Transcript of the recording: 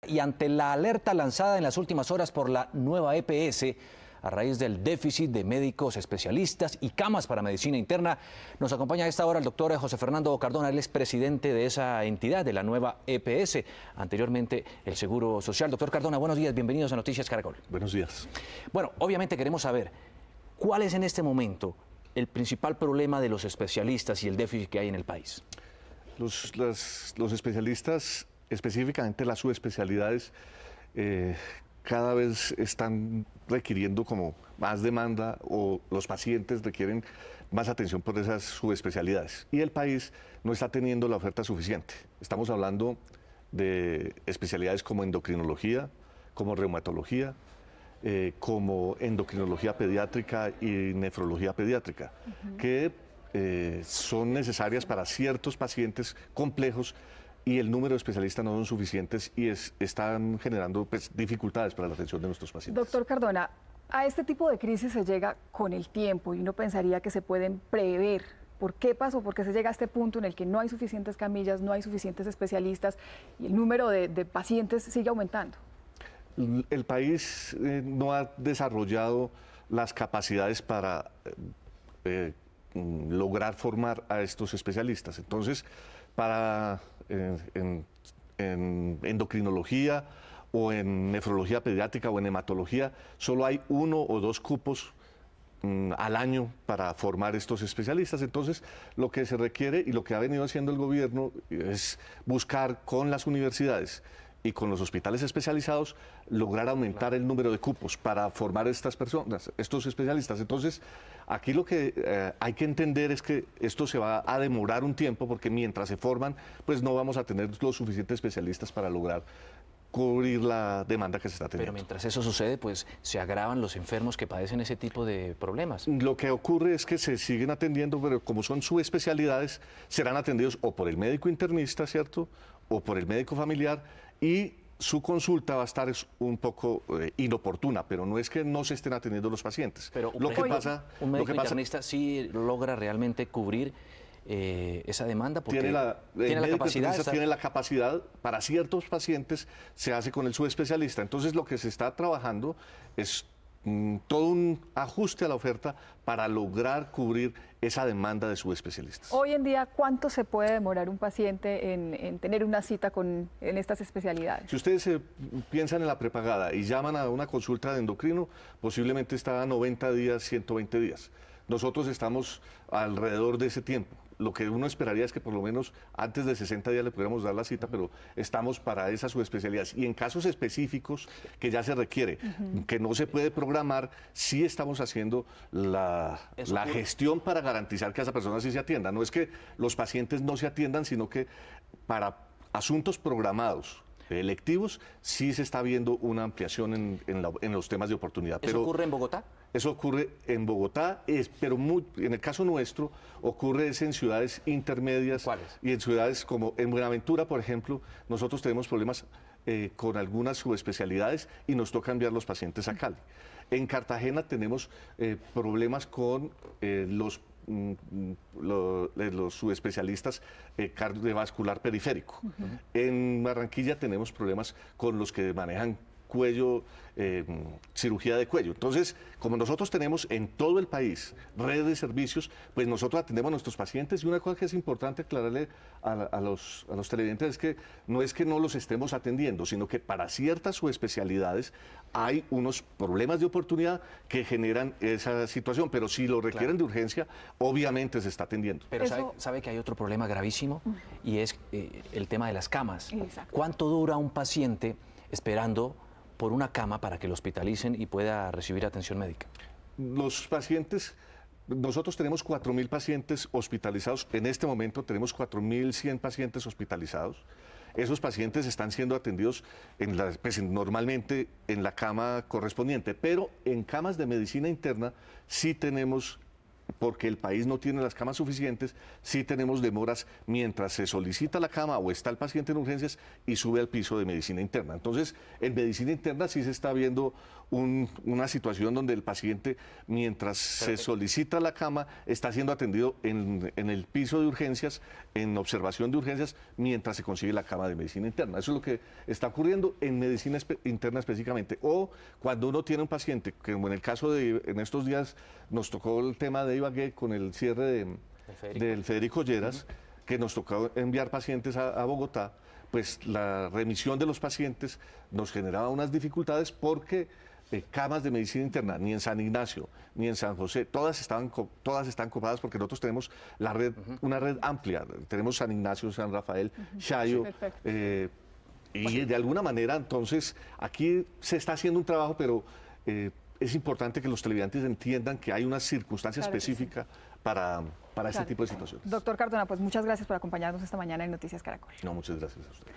Y ante la alerta lanzada en las últimas horas por la nueva EPS, a raíz del déficit de médicos especialistas y camas para medicina interna, nos acompaña a esta hora el doctor José Fernando Cardona. Él es presidente de esa entidad, de la nueva EPS, anteriormente el Seguro Social. Doctor Cardona, buenos días, bienvenidos a Noticias Caracol. Buenos días. Bueno, obviamente queremos saber cuál es en este momento el principal problema de los especialistas y el déficit que hay en el país. Los especialistas, específicamente las subespecialidades, cada vez están requiriendo como más demanda, o los pacientes requieren más atención por esas subespecialidades. Y el país no está teniendo la oferta suficiente. Estamos hablando de especialidades como endocrinología, como reumatología, como endocrinología pediátrica y nefrología pediátrica, que son necesarias para ciertos pacientes complejos, y el número de especialistas no son suficientes y están generando dificultades para la atención de nuestros pacientes. Doctor Cardona, a este tipo de crisis se llega con el tiempo y uno pensaría que se pueden prever. ¿Por qué pasó? ¿Por qué se llega a este punto en el que no hay suficientes camillas, no hay suficientes especialistas y el número de pacientes sigue aumentando? El país no ha desarrollado las capacidades para lograr formar a estos especialistas. Entonces, en endocrinología o en nefrología pediátrica o en hematología, solo hay 1 o 2 cupos al año para formar estos especialistas. Entonces, lo que se requiere y lo que ha venido haciendo el gobierno es buscar con las universidades y con los hospitales especializados lograr aumentar el número de cupos para formar estas personas, estos especialistas. Entonces, aquí lo que hay que entender es que esto se va a demorar un tiempo, porque mientras se forman, pues no vamos a tener los suficientes especialistas para lograr cubrir la demanda que se está teniendo. Pero mientras eso sucede, pues se agravan los enfermos que padecen ese tipo de problemas. Lo que ocurre es que se siguen atendiendo, pero como son subespecialidades, serán atendidos o por el médico internista, ¿cierto?, o por el médico familiar, y su consulta va a estar un poco inoportuna, pero no es que no se estén atendiendo los pacientes. Pero un médico internista sí logra realmente cubrir esa demanda, porque tiene la capacidad. Tiene la capacidad para ciertos pacientes, se hace con el subespecialista. Entonces, lo que se está trabajando es todo un ajuste a la oferta para lograr cubrir esa demanda de subespecialistas. Hoy en día, ¿cuánto se puede demorar un paciente en tener una cita en estas especialidades? Si ustedes piensan en la prepagada y llaman a una consulta de endocrino, posiblemente está a 90 días, 120 días. Nosotros estamos alrededor de ese tiempo. Lo que uno esperaría es que por lo menos antes de 60 días le pudiéramos dar la cita, pero estamos para esas subespecialidades. Y en casos específicos que ya se requiere, que no se puede programar, sí estamos haciendo la gestión para garantizar que a esa persona sí se atienda. No es que los pacientes no se atiendan, sino que para asuntos programados, electivos, sí se está viendo una ampliación en los temas de oportunidad. ¿Eso ocurre en Bogotá? Eso ocurre en Bogotá, pero en el caso nuestro ocurre en ciudades intermedias. ¿Cuáles? Y en ciudades como en Buenaventura, por ejemplo, nosotros tenemos problemas con algunas subespecialidades y nos toca enviar los pacientes a Cali. En Cartagena tenemos problemas con los subespecialistas cardiovascular periférico. En Barranquilla tenemos problemas con los que manejan cuello, cirugía de cuello. Entonces, como nosotros tenemos en todo el país redes de servicios, pues nosotros atendemos a nuestros pacientes. Y una cosa que es importante aclararle a los televidentes es que no los estemos atendiendo, sino que para ciertas subespecialidades hay unos problemas de oportunidad que generan esa situación, pero si lo requieren de urgencia, obviamente se está atendiendo. Pero sabe que hay otro problema gravísimo, y es el tema de las camas. Exacto. ¿Cuánto dura un paciente esperando por una cama para que lo hospitalicen y pueda recibir atención médica? Los pacientes, nosotros tenemos 4.000 pacientes hospitalizados. En este momento tenemos 4.100 pacientes hospitalizados. Esos pacientes están siendo atendidos normalmente en la cama correspondiente, pero en camas de medicina interna sí tenemos porque el país no tiene las camas suficientes, sí tenemos demoras mientras se solicita la cama o está el paciente en urgencias y sube al piso de medicina interna. Entonces, en medicina interna sí se está viendo una situación donde el paciente, mientras se solicita la cama, está siendo atendido en el piso de urgencias, en observación de urgencias, mientras se consigue la cama de medicina interna. Eso es lo que está ocurriendo en medicina interna específicamente. O cuando uno tiene un paciente, como en el caso de, en estos días nos tocó el tema de Ibagué con el cierre del Federico Lleras, que nos tocó enviar pacientes a Bogotá, pues la remisión de los pacientes nos generaba unas dificultades porque camas de medicina interna, ni en San Ignacio, ni en San José, todas están copadas porque nosotros tenemos la red, una red amplia. Tenemos San Ignacio, San Rafael, Chayo, y de alguna manera, entonces, aquí se está haciendo un trabajo, pero es importante que los televidentes entiendan que hay una circunstancia específica para este tipo de situaciones. Doctor Cardona, pues muchas gracias por acompañarnos esta mañana en Noticias Caracol. No, muchas gracias a usted.